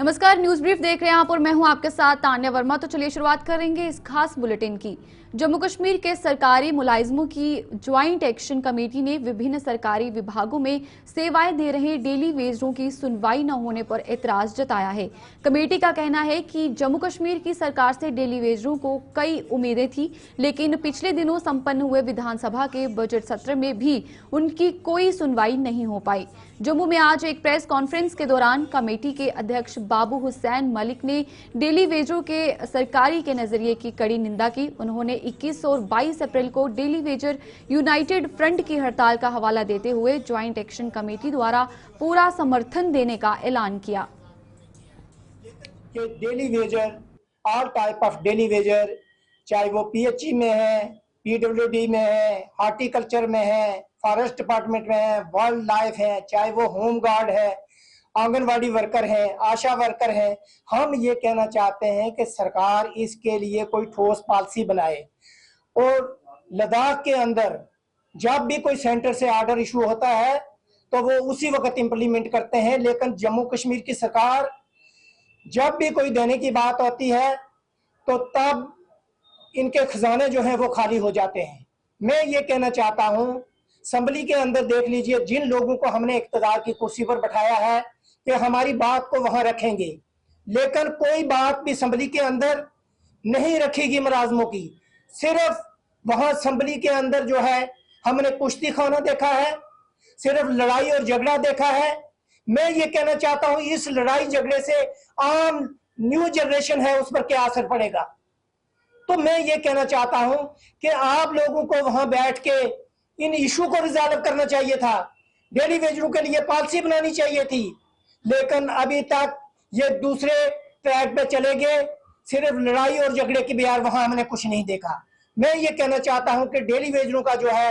नमस्कार, news brief देख रहे हैं आप और मैं हूं आपके साथ तान्या वर्मा। तो चलिए शुरुआत करेंगे इस खास बुलेटिन की। जम्मू कश्मीर के सरकारी मुलाजिमों की ज्वाइंट एक्शन कमेटी ने विभिन्न सरकारी विभागों में सेवाएं दे रहे डेली वेजरों की सुनवाई न होने पर एतराज जताया है। कमेटी का कहना है कि जम्मू कश्मीर की सरकार से डेली वेजरों को कई उम्मीदें थी, लेकिन पिछले दिनों संपन्न हुए विधानसभा के बजट सत्र में भी उनकी कोई सुनवाई नहीं हो पाई। जम्मू में आज एक प्रेस कॉन्फ्रेंस के दौरान कमेटी के अध्यक्ष बाबू हुसैन मलिक ने डेली वेजरों के सरकारी के नजरिए की कड़ी निंदा की। उन्होंने 21 और 22 अप्रैल को डेली वेजर यूनाइटेड फ्रंट की हड़ताल का हवाला देते हुए ज्वाइंट एक्शन कमेटी द्वारा पूरा समर्थन देने का ऐलान किया। Daily Vaser, all type of daily Vaser, चाहे वो पीएचई में है, पीडब्ल्यूडी में है, हॉर्टिकल्चर में है, फॉरेस्ट डिपार्टमेंट में है, वाइल्ड लाइफ है, चाहे वो होम गार्ड है, आंगनवाड़ी वर्कर है, आशा वर्कर है, हम ये कहना चाहते हैं कि सरकार इसके लिए कोई ठोस पॉलिसी बनाए। और लद्दाख के अंदर जब भी कोई सेंटर से ऑर्डर इशू होता है तो वो उसी वक्त इंप्लीमेंट करते हैं, लेकिन जम्मू कश्मीर की सरकार जब भी कोई देने की बात होती है तो तब इनके खजाने जो हैं वो खाली हो जाते हैं। मैं ये कहना चाहता हूं, असम्बली के अंदर देख लीजिए, जिन लोगों को हमने इक़्तिदार की कुर्सी पर बैठाया है कि हमारी बात को वहां रखेंगे, लेकिन कोई बात भी असम्बली के अंदर नहीं रखेगी मुलाजमों की। सिर्फ वहां असम्बली के अंदर जो है हमने कुश्ती खाना देखा है, सिर्फ लड़ाई और झगड़ा देखा है। मैं ये कहना चाहता हूं, इस लड़ाई झगड़े से आम न्यू जनरेशन है उस पर क्या असर पड़ेगा। तो मैं ये कहना चाहता हूं कि आप लोगों को वहां बैठ के इन इशू को रिजॉल्व करना चाहिए था, डेली वेजरों के लिए पॉलिसी बनानी चाहिए थी, लेकिन अभी तक ये दूसरे ट्रैक पे चले गए। सिर्फ लड़ाई और झगड़े की बजाय वहां हमने कुछ नहीं देखा। मैं ये कहना चाहता हूं कि डेली वेजरों का जो है,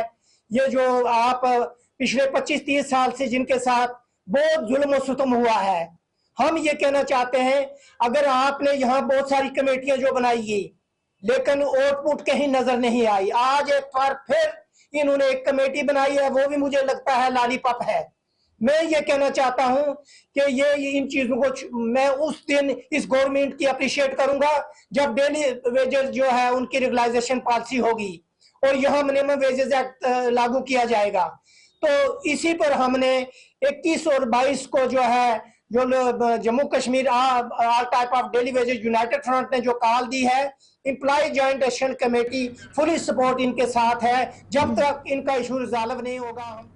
ये जो आप पिछले 25-30 साल से जिनके साथ बहुत जुल्म और सितम हुआ है, हम ये कहना चाहते हैं, अगर आपने यहाँ बहुत सारी कमेटियां जो बनाई गई, लेकिन आउटपुट कहीं नजर नहीं आई। आज एक बार फिर इन्होंने एक कमेटी बनाई है, वो भी मुझे लगता है लॉलीपॉप है। मैं ये कहना चाहता हूं कि ये इन चीजों को मैं उस दिन इस गवर्नमेंट की अप्रिशिएट करूंगा जब डेली वेजेस जो है उनकी रेगुलाइजेशन पॉलिसी होगी और यहाँ मिनिमम वेजेस एक्ट लागू किया जाएगा। तो इसी पर हमने 21 और 22 को जो है, जो Jammu Kashmir all type of daily wages united front ने जो कॉल दी है, employ joint action committee fully support इनके साथ है। जब तक इनका इशू रिजॉल्व नहीं होगा।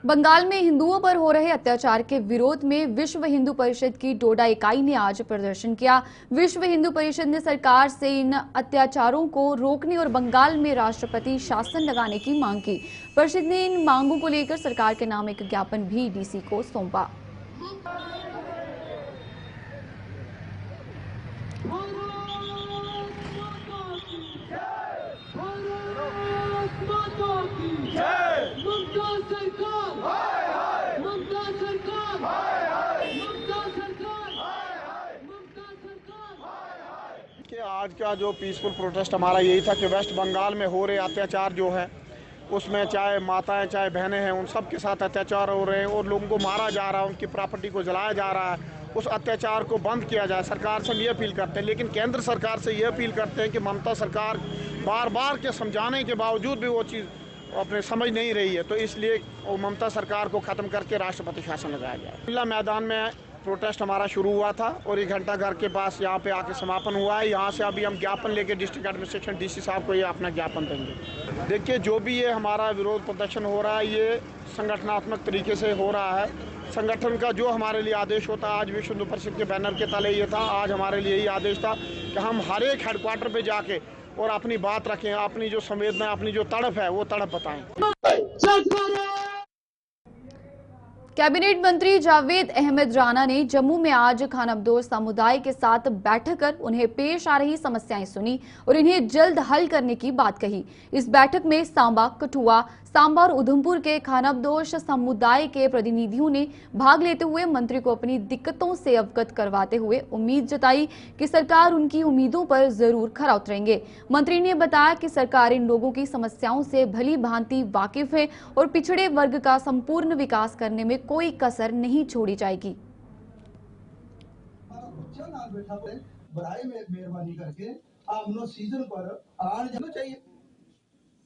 बंगाल में हिंदुओं पर हो रहे अत्याचार के विरोध में विश्व हिंदू परिषद की डोडा इकाई ने आज प्रदर्शन किया। विश्व हिंदू परिषद ने सरकार से इन अत्याचारों को रोकने और बंगाल में राष्ट्रपति शासन लगाने की मांग की। परिषद ने इन मांगों को लेकर सरकार के नाम एक ज्ञापन भी डीसी को सौंपा। आज का जो पीसफुल प्रोटेस्ट हमारा यही था कि वेस्ट बंगाल में हो रहे अत्याचार जो है, उसमें चाहे माताएं चाहे बहनें हैं, उन सब के साथ अत्याचार हो रहे हैं और लोगों को मारा जा रहा है, उनकी प्रॉपर्टी को जलाया जा रहा है। उस अत्याचार को बंद किया जाए, सरकार से हम ये अपील करते हैं। लेकिन केंद्र सरकार से ये अपील करते हैं कि ममता सरकार बार बार के समझाने के बावजूद भी वो चीज़ अपने समझ नहीं रही है, तो इसलिए वो ममता सरकार को ख़त्म करके राष्ट्रपति शासन लगाया जाए। जिला मैदान में प्रोटेस्ट हमारा शुरू हुआ था और 1 घंटा घर के पास यहाँ पे आके समापन हुआ है। यहाँ से अभी हम ज्ञापन लेके डिस्ट्रिक्ट एडमिनिस्ट्रेशन डीसी साहब को ये अपना ज्ञापन देंगे। देखिए, जो भी ये हमारा विरोध प्रदर्शन हो रहा है, ये संगठनात्मक तरीके से हो रहा है। संगठन का जो हमारे लिए आदेश होता है, आज विश्व हिंदू परिषद के बैनर के तले ये था, आज हमारे लिए यही आदेश था कि हम हर एक हेडक्वार्टर पर जाके और अपनी बात रखें, अपनी जो संवेदना, अपनी जो तड़प है वो तड़प बताएं। कैबिनेट मंत्री जावेद अहमद राणा ने जम्मू में आज खानाबदोश समुदाय के साथ बैठक कर उन्हें पेश आ रही समस्याएं सुनी और इन्हें जल्द हल करने की बात कही। इस बैठक में सांबा, कठुआ, सांबा और उधमपुर के खानाबदोश समुदाय के प्रतिनिधियों ने भाग लेते हुए मंत्री को अपनी दिक्कतों से अवगत करवाते हुए उम्मीद जताई कि सरकार उनकी उम्मीदों पर जरूर खरा उतरेंगे। मंत्री ने बताया कि सरकार इन लोगों की समस्याओं से भली भांति वाकिफ है और पिछड़े वर्ग का संपूर्ण विकास करने में कोई कसर नहीं छोड़ी जाएगी। बच्चा नाल बैठा पे बड़ाई में मेहरबानी करके आपनो सीजन पर आन जाना चाहिए।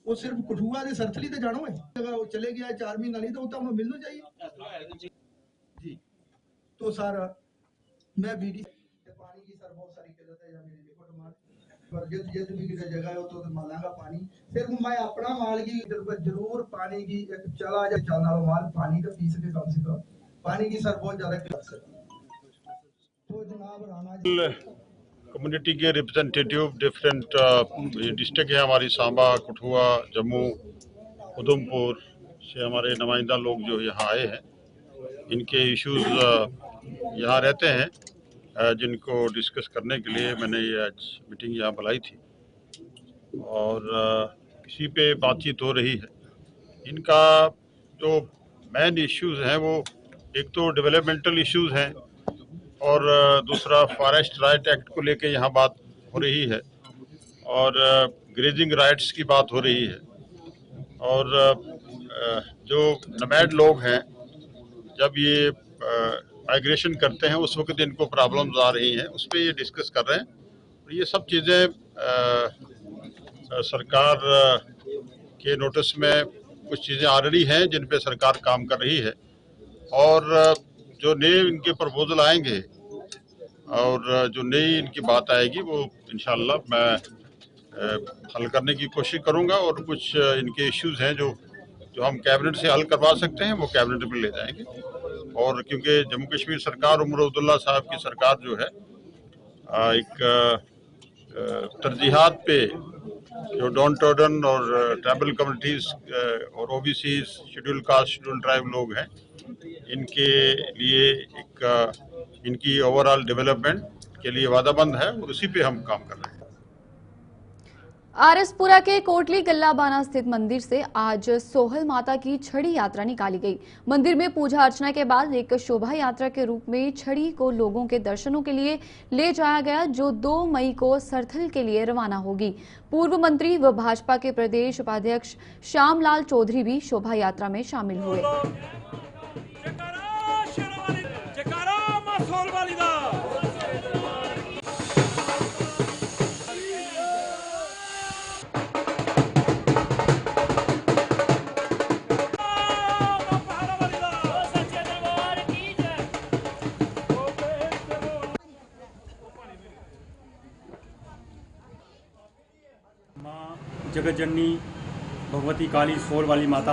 वो सिर्फ कठुआ दे सरथली ते जानो है, अगर वो चले गया 4 महीना नहीं तो उतना उन्हें मिलना चाहिए जी। तो सर मैं बीडी पानी की सर बहुत सारी किल्लत है, या मेरी रिपोर्ट मार पर जिस भी किसी जगह है तो मालांगा पानी सिर्फ मैं अपना माल की जरूर पानी की एक चला जा चलना माल पानी का पी सके कम से कम, पानी की सर बहुत ज्यादा किल्लत है। तो जनाब राणा कम्युनिटी के रिप्रेजेंटेटिव डिफरेंट डिस्ट्रिक्ट है हमारी, सांबा, कठुआ, जम्मू, उधमपुर से हमारे नुमाइंदा लोग जो यहाँ आए हैं, इनके इश्यूज यहाँ रहते हैं, जिनको डिस्कस करने के लिए मैंने ये आज मीटिंग यहाँ बुलाई थी और इसी पे बातचीत हो रही है। इनका जो मेन इश्यूज हैं वो एक तो डेवलपमेंटल इश्यूज हैं और दूसरा फॉरेस्ट राइट एक्ट को लेके यहाँ बात हो रही है और ग्रेजिंग राइट्स की बात हो रही है। और जो नमैड लोग हैं जब ये माइग्रेशन करते हैं उस वक्त इनको प्रॉब्लम्स आ रही हैं, उस पर ये डिस्कस कर रहे हैं। और ये सब चीज़ें सरकार के नोटिस में कुछ चीज़ें ऑलरेडी हैं जिन पे सरकार काम कर रही है और जो नए इनके प्रपोजल आएंगे और जो नई इनकी बात आएगी वो इंशाल्लाह मैं हल करने की कोशिश करूंगा और कुछ इनके इश्यूज हैं जो हम कैबिनेट से हल करवा सकते हैं वो कैबिनेट में ले जाएंगे। और क्योंकि जम्मू कश्मीर सरकार उमर अब्दुल्ला साहब की सरकार जो है एक तरजीहात पे जो डाउन टाउन और ट्राइबल कम्युनिटीज़ और OBC, schedule caste, schedule tribe लोग हैं, इनके लिए एक इनकी ओवरऑल डेवलपमेंट के लिए वादाबंद है और उसी पे हम काम कर रहे हैं। आरएसपुरा के कोटली गल्लाबाना स्थित मंदिर से आज सोहल माता की छड़ी यात्रा निकाली गई। मंदिर में पूजा अर्चना के बाद एक शोभा यात्रा के रूप में छड़ी को लोगों के दर्शनों के लिए ले जाया गया, जो 2 मई को सरथल के लिए रवाना होगी। पूर्व मंत्री व भाजपा के प्रदेश उपाध्यक्ष श्यामलाल चौधरी भी शोभा यात्रा में शामिल हुए। जगत जननी भगवती काली सोल वाली माता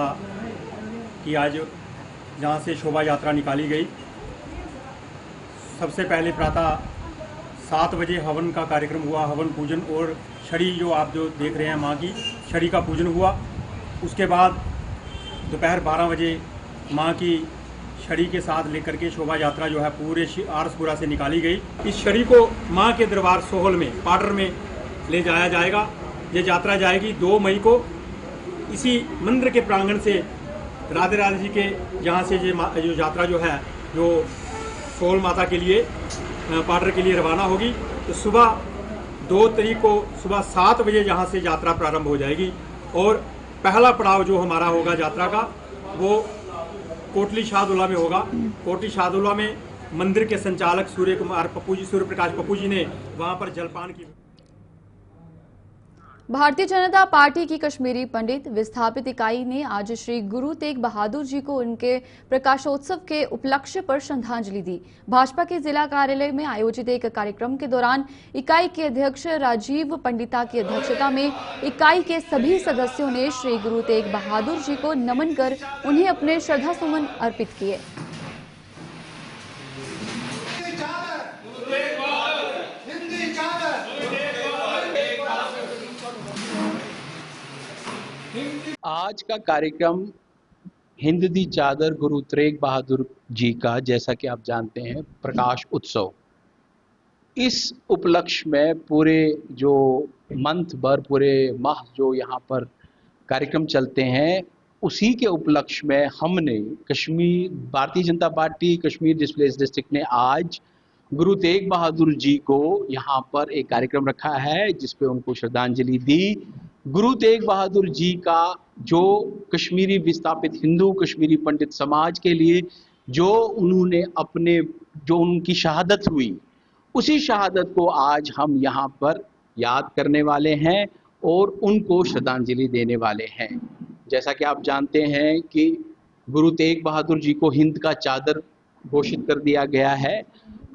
की आज यहाँ से शोभा यात्रा निकाली गई। सबसे पहले प्रातः 7 बजे हवन का कार्यक्रम हुआ, हवन पूजन और छड़ी जो आप जो देख रहे हैं माँ की छड़ी का पूजन हुआ। उसके बाद दोपहर 12 बजे माँ की छड़ी के साथ लेकर के शोभा यात्रा जो है पूरे आरएसपुरा से निकाली गई। इस छड़ी को माँ के दरबार सोहल में पाडर में ले जाया जाएगा। ये यात्रा जाएगी 2 मई को इसी मंदिर के प्रांगण से राधे राधे जी के यहाँ से ये जो यात्रा जो है जो सोहल माता के लिए पाडर के लिए रवाना होगी। तो सुबह 2 तारीख को सुबह 7 बजे यहाँ से यात्रा प्रारंभ हो जाएगी और पहला पड़ाव जो हमारा होगा यात्रा का वो कोटली शाहदुल्ला में होगा। कोटली शाहदुल्ला में मंदिर के संचालक सूर्य प्रकाश पप्पू जी ने वहाँ पर जलपान की। भारतीय जनता पार्टी की कश्मीरी पंडित विस्थापित इकाई ने आज श्री गुरु तेग बहादुर जी को उनके प्रकाशोत्सव के उपलक्ष्य पर श्रद्धांजलि दी। भाजपा के जिला कार्यालय में आयोजित एक कार्यक्रम के दौरान इकाई के अध्यक्ष राजीव पंडिता की अध्यक्षता में इकाई के सभी सदस्यों ने श्री गुरु तेग बहादुर जी को नमन कर उन्हें अपने श्रद्धासुमन अर्पित किए। आज का कार्यक्रम हिंद दी चादर गुरु तेग बहादुर जी का, जैसा कि आप जानते हैं, प्रकाश उत्सव। इस उपलक्ष्य में पूरे जो मंथ भर पूरे माह जो यहाँ पर कार्यक्रम चलते हैं, उसी के उपलक्ष्य में हमने Bharatiya Janata party Kashmir displaced district ने आज गुरु तेग बहादुर जी को यहाँ पर एक कार्यक्रम रखा है जिसपे उनको श्रद्धांजलि दी। गुरु तेग बहादुर जी का जो कश्मीरी विस्थापित हिंदू कश्मीरी पंडित समाज के लिए जो उन्होंने अपने जो उनकी शहादत हुई उसी शहादत को आज हम यहाँ पर याद करने वाले हैं और उनको श्रद्धांजलि देने वाले हैं। जैसा कि आप जानते हैं कि गुरु तेग बहादुर जी को हिंद का चादर घोषित कर दिया गया है।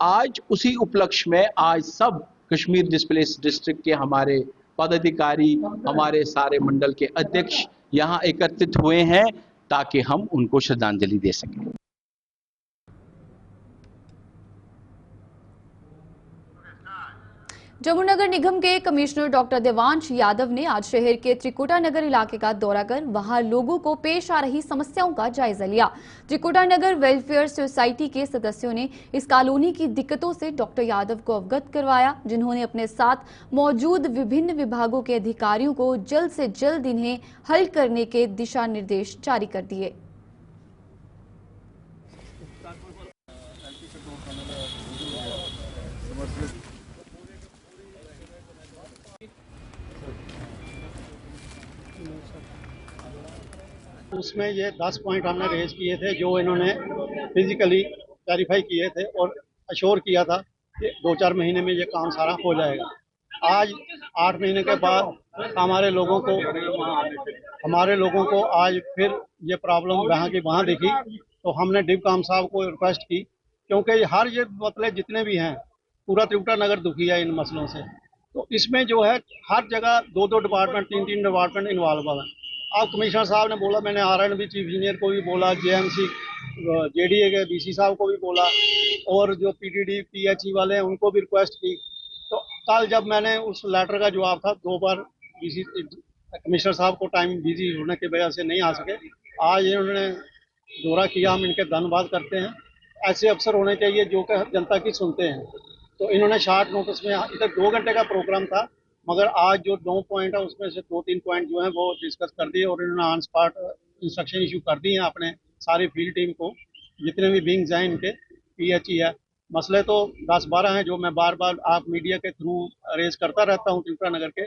आज उसी उपलक्ष्य में आज सब कश्मीर डिस्प्लेस डिस्ट्रिक्ट के हमारे पदाधिकारी, हमारे सारे मंडल के अध्यक्ष यहाँ एकत्रित हुए हैं ताकि हम उनको श्रद्धांजलि दे सकें। जम्मू नगर निगम के कमिश्नर डॉक्टर देवांश यादव ने आज शहर के त्रिकुटा नगर इलाके का दौरा कर वहां लोगों को पेश आ रही समस्याओं का जायजा लिया। त्रिकुटा नगर वेलफेयर सोसाइटी के सदस्यों ने इस कॉलोनी की दिक्कतों से डॉक्टर यादव को अवगत करवाया, जिन्होंने अपने साथ मौजूद विभिन्न विभागों के अधिकारियों को जल्द से जल्द इन्हें हल करने के दिशा निर्देश जारी कर दिए। उसमें ये 10 पॉइंट हमने रेज किए थे जो इन्होंने फिजिकली वेरीफाई किए थे और अश्योर किया था कि 2-4 महीने में ये काम सारा हो जाएगा। आज 8 महीने के बाद हमारे लोगों को आज फिर ये प्रॉब्लम वहाँ की वहाँ दिखी, तो हमने डिप काम साहब को रिक्वेस्ट की, क्योंकि हर ये मतलब जितने भी हैं पूरा त्रिकुटा नगर दुखी है इन मसलों से। तो इसमें जो है हर जगह 2-2 डिपार्टमेंट 3-3 डिपार्टमेंट इन्वॉल्व हुआ है। अब कमिश्नर साहब ने बोला, मैंने RNB चीफ इंजीनियर को भी बोला, JMC JDA के BC साहब को भी बोला और जो PTD PHE वाले हैं उनको भी रिक्वेस्ट की। तो कल जब मैंने उस लेटर का जवाब था, 2 बार कमिश्नर साहब को टाइम बिजी होने की वजह से नहीं आ सके, आज इन्होंने दौरा किया, हम इनके धन्यवाद करते हैं। ऐसे अफसर होने चाहिए जो कि जनता की सुनते हैं। तो इन्होंने शॉर्ट नोटिस में, इधर 2 घंटे का प्रोग्राम था, मगर आज जो 9 पॉइंट है उसमें से 2-3 पॉइंट जो है वो डिस्कस कर दिए और इन्होंने ऑन स्पॉट इंस्ट्रक्शन इशू कर दिए हैं अपने सारी फील्ड टीम को, जितने भी विंग्स हैं इनके, PHE है। मसले तो 10-12 हैं जो मैं बार बार आप मीडिया के थ्रू रेज करता रहता हूँ त्रिपुरा नगर के।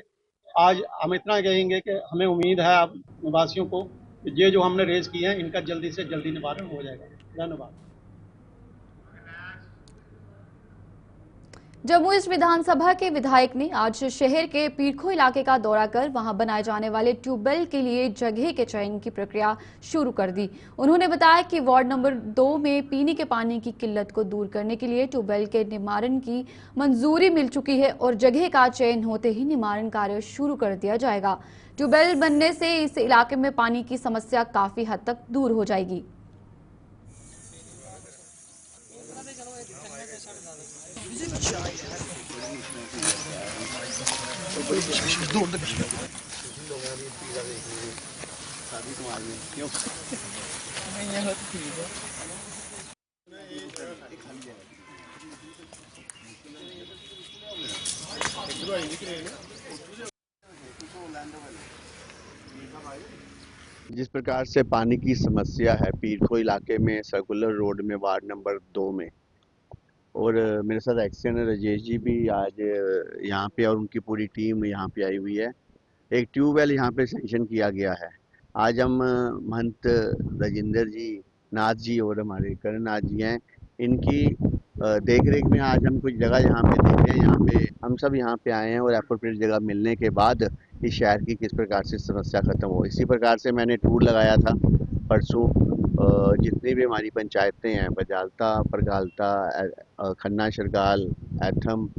आज हम इतना कहेंगे कि हमें उम्मीद है आप निवासियों को कि ये जो हमने रेज किए हैं इनका जल्दी से जल्दी निवारण हो जाएगा। धन्यवाद। जम्मू ईस्ट विधानसभा के विधायक ने आज शहर के पीरखो इलाके का दौरा कर वहां बनाए जाने वाले ट्यूबवेल के लिए जगह के चयन की प्रक्रिया शुरू कर दी। उन्होंने बताया कि वार्ड नंबर 2 में पीने के पानी की किल्लत को दूर करने के लिए ट्यूबवेल के निर्माण की मंजूरी मिल चुकी है और जगह का चयन होते ही निर्माण कार्य शुरू कर दिया जाएगा। ट्यूबवेल बनने से इस इलाके में पानी की समस्या काफी हद तक दूर हो जाएगी। जिस प्रकार से पानी की समस्या है पीरखो इलाके में, सर्कुलर रोड में, वार्ड नंबर 2 में, और मेरे साथ एक्शन राजेश जी भी आज यहाँ पे और उनकी पूरी टीम यहाँ पे आई हुई है। एक ट्यूबवेल यहाँ पे सेंक्शन किया गया है। आज हम महंत राजेंद्र जी, नाथ जी और हमारे करण नाथ जी हैं, इनकी देख रेख में आज हम कुछ जगह यहाँ पे देखे हैं। यहाँ पे हम सब यहाँ पे आए हैं और एप्रोप्रिएट जगह मिलने के बाद इस शहर की किस प्रकार से समस्या खत्म हो। इसी प्रकार से मैंने टूर लगाया था परसों, जितनी भी हमारी पंचायतें हैं, बजालता, परगालता, खन्ना, शरगाल, एथम,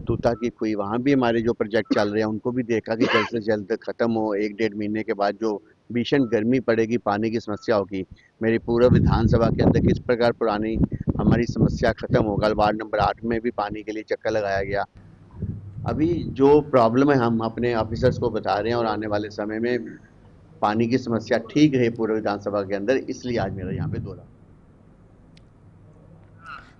तूता की खुई, वहाँ भी हमारे जो प्रोजेक्ट चल रहे हैं उनको भी देखा कि जल्द से जल्द ख़त्म हो। 1-1.5 महीने के बाद जो भीषण गर्मी पड़ेगी, पानी की समस्या होगी, मेरी पूरा विधानसभा के अंदर किस प्रकार पुरानी हमारी समस्या ख़त्म होगा। वार्ड नंबर 8 में भी पानी के लिए चक्कर लगाया गया। अभी जो प्रॉब्लम है हम अपने ऑफिसर्स को बता रहे हैं और आने वाले समय में पानी की समस्या ठीक रहे पूरे विधानसभा के अंदर, इसलिए आज मेरा यहाँ पे दौरा।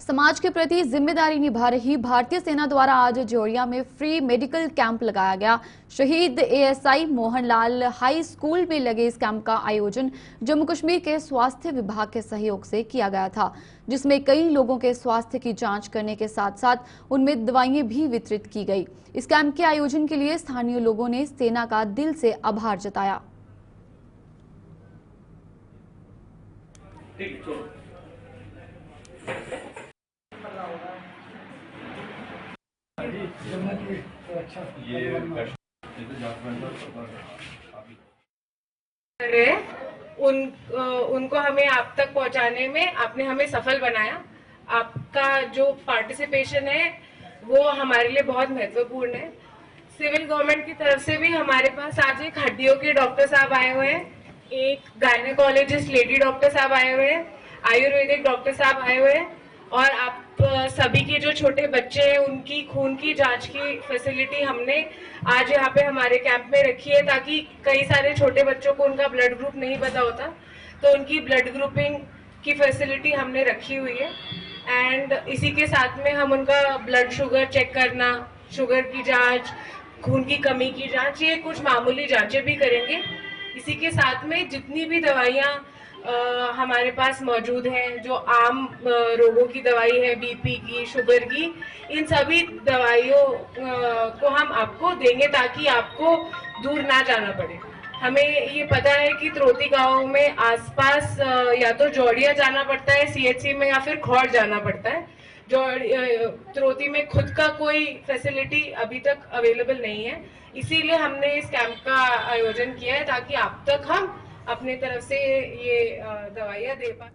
समाज के प्रति जिम्मेदारी निभा रही भारतीय सेना द्वारा आज जोरिया में फ्री मेडिकल कैंप लगाया गया। शहीद ASI मोहनलाल हाई स्कूल में लगे इस कैंप का आयोजन जम्मू कश्मीर के स्वास्थ्य विभाग के सहयोग से किया गया था, जिसमें कई लोगों के स्वास्थ्य की जांच करने के साथ साथ उनमें दवाइयां भी वितरित की गई। इस कैंप के आयोजन के लिए स्थानीय लोगों ने सेना का दिल से आभार जताया। उनको हमें आप तक पहुंचाने में आपने हमें सफल बनाया। आपका जो पार्टिसिपेशन है वो हमारे लिए बहुत महत्वपूर्ण है। सिविल गवर्नमेंट की तरफ से भी हमारे पास आज एक हड्डियों के डॉक्टर साहब आए हुए हैं, एक गायनेकोलॉजिस्ट लेडी डॉक्टर साहब आए हुए हैं, आयुर्वेदिक डॉक्टर साहब आए हुए हैं, और आप सभी के जो छोटे बच्चे हैं उनकी खून की जांच की फैसिलिटी हमने आज यहाँ पे हमारे कैंप में रखी है, ताकि कई सारे छोटे बच्चों को उनका ब्लड ग्रुप नहीं पता होता, तो उनकी ब्लड ग्रुपिंग की फैसिलिटी हमने रखी हुई है। एंड इसी के साथ में हम उनका ब्लड शुगर चेक करना, शुगर की जांच, खून की कमी की जांच, ये कुछ मामूली जांचें भी करेंगे। इसी के साथ में जितनी भी दवाइयाँ हमारे पास मौजूद हैं, जो आम रोगों की दवाई है, बीपी की, शुगर की, इन सभी दवाइयों को हम आपको देंगे ताकि आपको दूर ना जाना पड़े। हमें ये पता है कि त्रोती गांव में आसपास या तो जौड़िया जाना पड़ता है सीएचसी में, या फिर खौड़ जाना पड़ता है। त्रोती में खुद का कोई फैसिलिटी अभी तक अवेलेबल नहीं है, इसीलिए हमने इस कैंप का आयोजन किया है ताकि आप तक हम अपने तरफ से ये दवाइयाँ दे पाए।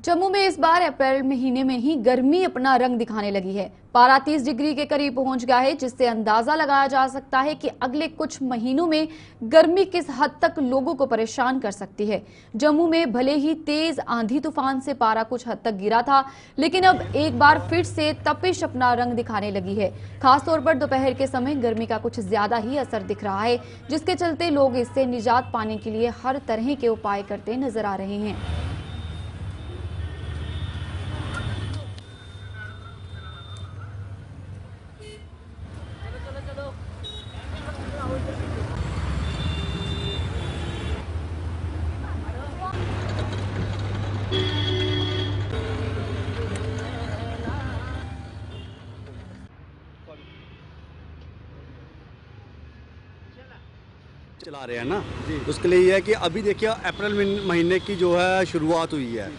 जम्मू में इस बार अप्रैल महीने में ही गर्मी अपना रंग दिखाने लगी है। पारा 30 डिग्री के करीब पहुंच गया है, जिससे अंदाजा लगाया जा सकता है कि अगले कुछ महीनों में गर्मी किस हद तक लोगों को परेशान कर सकती है। जम्मू में भले ही तेज आंधी तूफान से पारा कुछ हद तक गिरा था, लेकिन अब एक बार फिर से तपिश अपना रंग दिखाने लगी है। खासतौर पर दोपहर के समय गर्मी का कुछ ज्यादा ही असर दिख रहा है, जिसके चलते लोग इससे निजात पाने के लिए हर तरह के उपाय करते नजर आ रहे हैं। चला रहे हैं ना, उसके लिए ये है कि अभी देखिए अप्रैल महीने की जो है शुरुआत हुई है।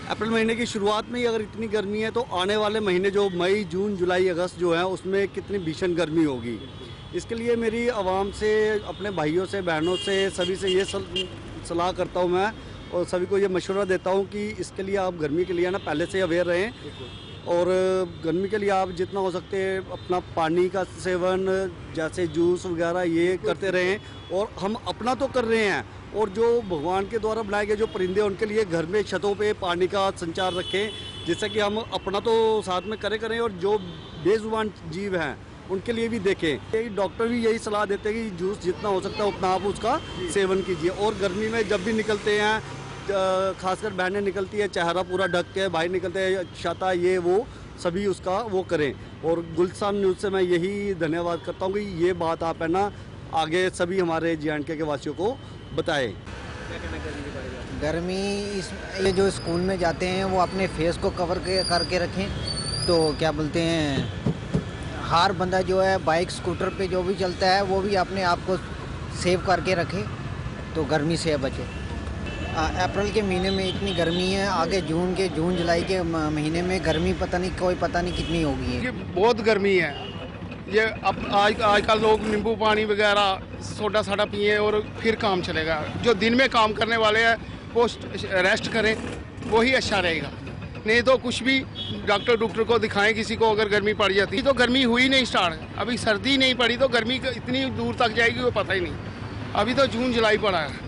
अप्रैल महीने की शुरुआत में ही अगर इतनी गर्मी है तो आने वाले महीने जो मई, जून, जुलाई, अगस्त जो है उसमें कितनी भीषण गर्मी होगी। इसके लिए मेरी आवाम से, अपने भाइयों से, बहनों से, सभी से ये सलाह करता हूँ मैं, और सभी को ये मशवरा देता हूँ कि इसके लिए आप गर्मी के लिए ना पहले से अवेयर रहें, और गर्मी के लिए आप जितना हो सकते अपना पानी का सेवन, जैसे जूस वगैरह ये करते रहें। और हम अपना तो कर रहे हैं, और जो भगवान के द्वारा बनाए गए जो परिंदे हैं उनके लिए घर में छतों पे पानी का संचार रखें, जिससे कि हम अपना तो साथ में करें, और जो बेजुबान जीव हैं उनके लिए भी देखें। डॉक्टर भी यही सलाह देते हैं कि जूस जितना हो सकता है उतना आप उसका सेवन कीजिए। और गर्मी में जब भी निकलते हैं, खासकर बहनें निकलती है चेहरा पूरा ढक के, भाई निकलते हैं छाता, ये वो सभी उसका वो करें। और गुलशन न्यूज़ से मैं यही धन्यवाद करता हूँ कि ये बात आप है ना आगे सभी हमारे J&K के वासियों को बताएं। गर्मी ये जो स्कूल में जाते हैं वो अपने फेस को कवर करके रखें। तो क्या बोलते हैं, हर बंदा जो है बाइक स्कूटर पे जो भी चलता है वो भी अपने आप को सेव करके रखे, तो गर्मी से बचे। अप्रैल के महीने में इतनी गर्मी है, आगे जून जुलाई के महीने में गर्मी पता नहीं कितनी होगी। ये बहुत गर्मी है। ये अब आजकल लोग नींबू पानी वगैरह सोडा साडा पिए और फिर काम चलेगा। जो दिन में काम करने वाले हैं वो रेस्ट करें, वही अच्छा रहेगा। नहीं तो कुछ भी डॉक्टर को दिखाएं किसी को, अगर गर्मी पड़ जाती तो गर्मी हुई नहीं स्टार्ट, अभी सर्दी नहीं पड़ी तो गर्मी इतनी दूर तक जाएगी वो पता ही नहीं। अभी तो जून जुलाई पड़ा है,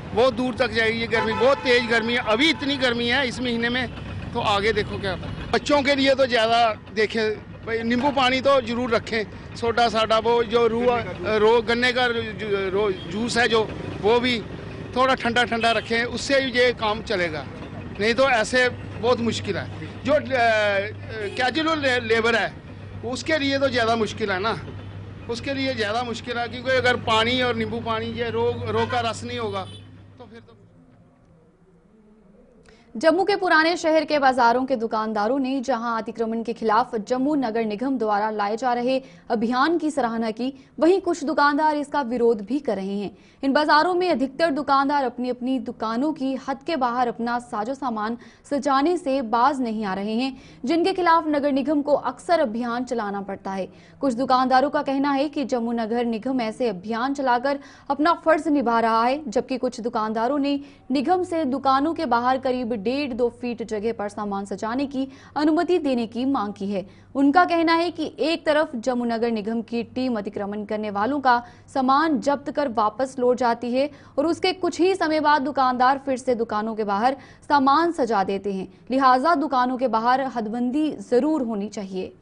बहुत दूर तक जाएगी ये गर्मी, बहुत तेज गर्मी है। अभी इतनी गर्मी है इस महीने में, तो आगे देखो क्या होता है। बच्चों के लिए तो ज़्यादा देखें भाई, नींबू पानी तो जरूर रखें, सोडा साडा वो जो गन्ने का जूस है जो वो भी थोड़ा ठंडा ठंडा रखें, उससे ये काम चलेगा। नहीं तो ऐसे बहुत मुश्किल है। जो कैजुअल लेबर है उसके लिए तो ज़्यादा मुश्किल है ना, उसके लिए ज़्यादा मुश्किल है, क्योंकि अगर पानी और नींबू पानी ये रोग का रस नहीं होगा तो फिर तो। जम्मू के पुराने शहर के बाजारों के दुकानदारों ने जहां अतिक्रमण के खिलाफ जम्मू नगर निगम द्वारा लाए जा रहे अभियान की सराहना की, वहीं कुछ दुकानदार इसका विरोध भी कर रहे हैं। इन बाजारों में अधिकतर दुकानदार अपनी अपनी दुकानों की हद के बाहर अपना साजो सामान सजाने से बाज नहीं आ रहे हैं, जिनके खिलाफ नगर निगम को अक्सर अभियान चलाना पड़ता है। कुछ दुकानदारों का कहना है कि जम्मू नगर निगम ऐसे अभियान चलाकर अपना फर्ज निभा रहा है, जबकि कुछ दुकानदारों ने निगम से दुकानों के बाहर करीब 1.5-2 फीट जगह पर सामान सजाने की अनुमति देने की मांग की है। उनका कहना है कि एक तरफ जम्मू नगर निगम की टीम अतिक्रमण करने वालों का सामान जब्त कर वापस लौट जाती है और उसके कुछ ही समय बाद दुकानदार फिर से दुकानों के बाहर सामान सजा देते हैं। लिहाजा दुकानों के बाहर हदबंदी जरूर होनी चाहिए।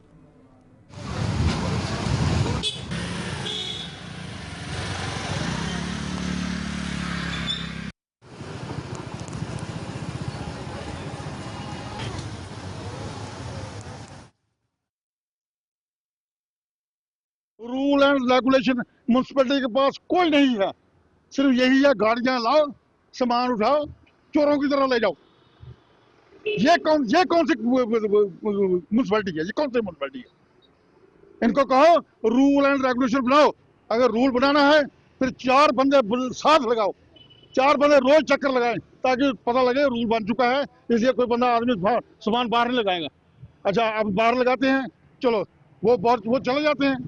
रूल एंड रेगुलेशन म्यूनसिपैलिटी के पास कोई नहीं है, सिर्फ यही है गाड़ियां लाओ, सामान उठाओ, चोरों की तरह ले जाओ। ये कौन सी म्यूनसिपैलिटी है? ये कौन सी म्यूनसिपैलिटी है? इनको कहो रूल एंड रेगुलेशन बनाओ। अगर रूल बनाना है फिर 4 बंदे साथ लगाओ, 4 बंदे रोज चक्कर लगाएं ताकि पता लगे रूल बन चुका है, इसलिए कोई बंदा आदमी सामान बाहर नहीं लगाएगा। अच्छा, अब बाहर लगाते हैं, चलो वो चले जाते हैं,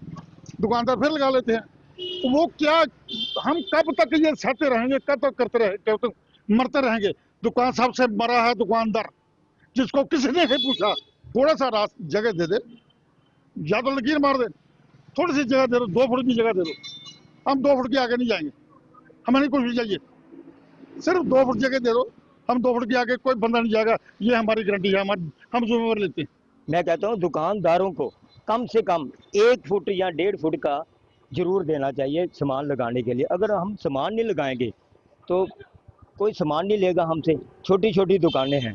दुकानदार फिर लगा लेते हैं। तो वो क्या, हम कब तक ये सहते रहेंगे, कब तक करते रहे, कब तक मरते रहेंगे? दुकान साहब से मरा है दुकानदार, जिसको किसी ने नहीं पूछा, थोड़ा सा जगह दे दे, या तो लकीर मार दे, थोड़ी सी जगह दे दो, 2 फुट की जगह दे दो, हम 2 फुट के आगे नहीं जाएंगे, हमें नहीं कुछ भी चाहिए, सिर्फ 2 फुट जगह दे दो, हम 2 फुट के आगे कोई बंदा नहीं जाएगा, ये हमारी गारंटी है, हम जिम्मेवारी लेते हैं। मैं कहता हूँ दुकानदारों को कम से कम 1 फुट या 1.5 फुट का जरूर देना चाहिए सामान लगाने के लिए। अगर हम सामान नहीं लगाएंगे तो कोई सामान नहीं लेगा हमसे। छोटी छोटी दुकानें हैं,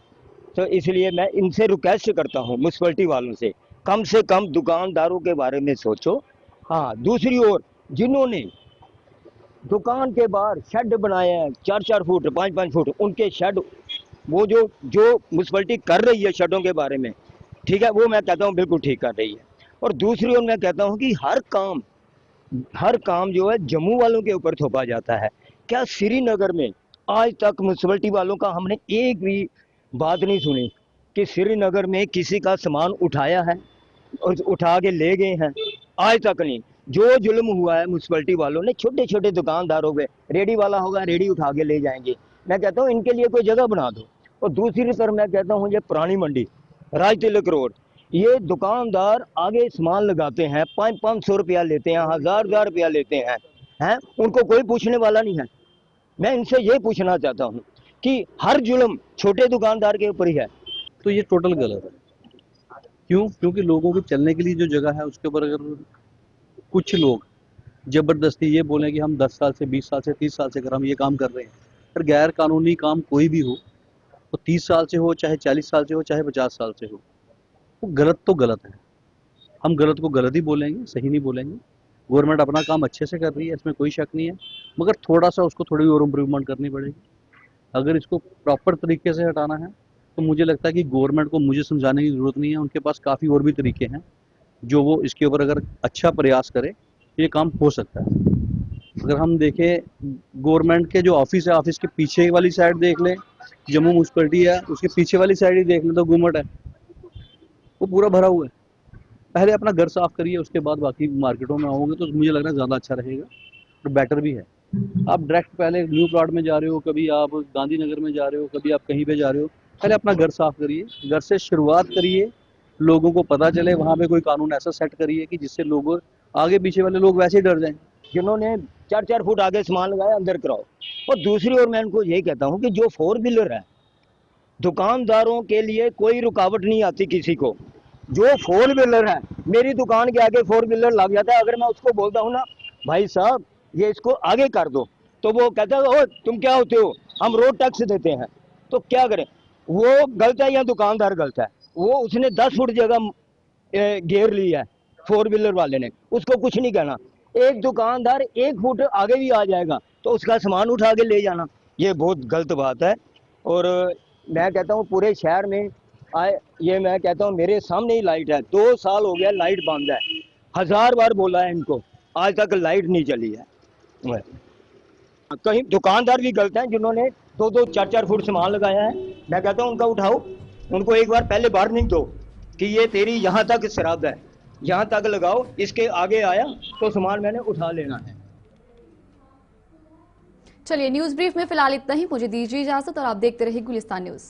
तो इसलिए मैं इनसे रिक्वेस्ट करता हूँ म्यूनसिपैलिटी वालों से कम दुकानदारों के बारे में सोचो। हाँ, दूसरी ओर जिन्होंने दुकान के बाहर शेड बनाए हैं 4-4 फुट 5-5 फुट, उनके शेड वो जो म्यूनसिपैलिटी कर रही है शेडों के बारे में, ठीक है, वो मैं कहता हूँ बिल्कुल ठीक कर रही है। और दूसरी ओर मैं कहता हूँ कि हर काम जो है जम्मू वालों के ऊपर थोपा जाता है। क्या श्रीनगर में आज तक म्यूनसिपैलिटी वालों का हमने एक भी बात नहीं सुनी कि श्रीनगर में किसी का सामान उठाया है और उठा के ले गए हैं? आज तक नहीं। जो जुल्म हुआ है म्यूनसिपैलिटी वालों ने छोटे छोटे दुकानदारों पे, रेडी वाला होगा रेडी उठा के ले जाएंगे। मैं कहता हूँ इनके लिए कोई जगह बना दो। और दूसरी तरफ मैं कहता हूँ ये पुरानी मंडी राज तिलक रोड, ये दुकानदार आगे सामान लगाते हैं, 500 रुपया लेते हैं, 1000 रुपया लेते हैं, उनको कोई पूछने वाला नहीं है। मैं इनसे ये पूछना चाहता हूँ कि हर जुल्म छोटे दुकानदार के ऊपर ही है। तो ये टोटल गलत है। क्यों? क्योंकि लोगों को चलने के लिए जो जगह है उसके ऊपर अगर कुछ लोग जबरदस्ती ये बोलें कि हम 10 साल से 20 साल से 30 साल से अगर हम ये काम कर रहे हैं, पर गैर कानूनी काम कोई भी हो, तो 30 साल से हो, चाहे 40 साल से हो, चाहे 50 साल से हो, वो गलत तो गलत है। हम गलत को गलत ही बोलेंगे, सही नहीं बोलेंगे। गवर्नमेंट अपना काम अच्छे से कर रही है, इसमें कोई शक नहीं है, मगर थोड़ा सा उसको थोड़ी और इम्प्रूवमेंट करनी पड़ेगी। अगर इसको प्रॉपर तरीके से हटाना है तो मुझे लगता है कि गवर्नमेंट को मुझे समझाने की ज़रूरत नहीं है, उनके पास काफ़ी और भी तरीके हैं जो वो इसके ऊपर अगर अच्छा प्रयास करे तो ये काम हो सकता है। अगर हम देखें गवर्नमेंट के जो ऑफिस है, ऑफिस के पीछे वाली साइड देख लें, जम्मू म्यूनसिपैलिटी है, उसके पीछे वाली साइड ही देख लें तो गुम्मट है, वो पूरा भरा हुआ है। पहले अपना घर साफ करिए, उसके बाद बाकी मार्केटों में आओगे तो मुझे लग रहा है ज़्यादा अच्छा रहेगा और बेटर भी है। आप डायरेक्ट पहले न्यू प्लॉट में जा रहे हो, कभी आप गांधीनगर में जा रहे हो, कभी आप कहीं पे जा रहे हो, पहले अपना घर साफ करिए, घर से शुरुआत करिए, लोगों को पता चले, वहाँ पे कोई कानून ऐसा सेट करिए कि जिससे लोग आगे पीछे वाले लोग वैसे ही डर जाएं। जिन्होंने 4-4 फुट आगे सामान लगाया अंदर कराओ। और दूसरी ओर मैं इनको यही कहता हूँ कि जो 4 व्हीलर है, दुकानदारों के लिए कोई रुकावट नहीं आती किसी को। जो 4 व्हीलर है, मेरी दुकान के आगे 4 व्हीलर लग जाता है, अगर मैं उसको बोलता हूँ ना भाई साहब ये इसको आगे कर दो, तो वो कहता है ओ तुम क्या होते हो, हम रोड टैक्स देते हैं। तो क्या करें? वो गलत है या दुकानदार गलत है? वो उसने 10 फुट जगह घेर ली है 4 व्हीलर वाले ने, उसको कुछ नहीं कहना। एक दुकानदार 1 फुट आगे भी आ जाएगा तो उसका सामान उठा के ले जाना, ये बहुत गलत बात है। और मैं कहता हूँ पूरे शहर में ये मैं कहता हूँ मेरे सामने ही लाइट है, 2 साल हो गया लाइट बंद है, 1000 बार बोला है इनको, आज तक लाइट नहीं चली है। कहीं दुकानदार भी गलत हैं जिन्होंने 2-2, 4-4 फुट सामान लगाया है। मैं कहता हूँ उनका उठाओ, उनको एक बार पहले वार्निंग दो कि ये तेरी यहाँ तक शराब है, यहाँ तक लगाओ, इसके आगे आया तो सामान मैंने उठा लेना है। चलिए न्यूज ब्रीफ में फिलहाल इतना ही, मुझे दीजिए इजाजत और आप देखते रहिए गुलिस्तान न्यूज।